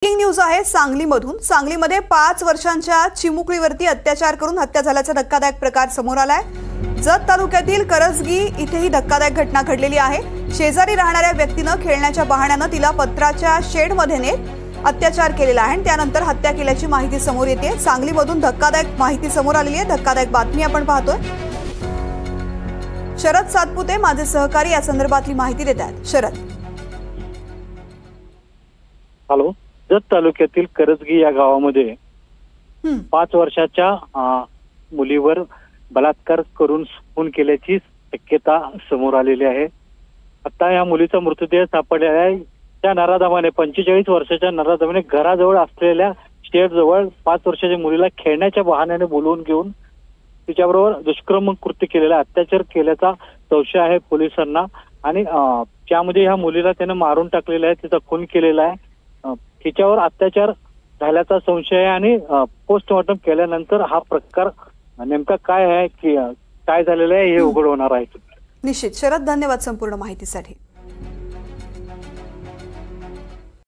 Breaking news आहे सांगलीमधून। सांगलीमध्ये 5 वर्षांच्या चिमुकलीवरती अत्याचार करून हत्या झाल्याचा धक्कादायक प्रकार समोर आलाय। जत तालुक्यातील करसगी इथेही धक्कादायक घटना घडलेली आहे। शेजारी राहणाऱ्या व्यक्तीनं खेळण्याच्या बहाण्यानं तिला पत्राच्या शेडमध्ये नेत अत्याचार केलेला आहे आणि त्यानंतर हत्या केल्याची माहिती समोर येते। सांगलीमधून धक्कादायक माहिती समोर आलेली आहे। धक्कादायक बातमी आपण पाहतोय। शरद सातपुते माझे सहकारी या संदर्भातली माहिती देत आहेत। शरद, हॅलो। जत तालुक्यातील करसगी या गावामध्ये 5 वर्षाच्या मुलीवर बलात्कार करून खून केल्याची शक्यता समोर आलेली आहे। आता या मुलीचा मृतदेह सापडलेला आहे। त्या नराधमाने 45 वर्षाच्या नराधमाने घराजवळ असलेल्या शेड जवळ 5 वर्षाच्या मुलीला खेळण्याच्या बहाण्याने बोलवून घेऊन तिच्याबरोबर दुष्कर्म कृत्य केलेला, अत्याचार केल्याचा संशय आहे पोलिसांना आणि त्यामध्ये ह्या मुलीला त्याने मारून टाकलेला आहे, तिचा खून केलेला आहे। तिच्यावर अत्याचार झाल्याचा संशय आहे आणि पोस्टमॉर्टम केल्यानंतर हा प्रकार नेमका काय आहे की काय झालेला आहे हे उघड होणार आहे। निश्चित शरद, धन्यवाद संपूर्ण माहितीसाठी।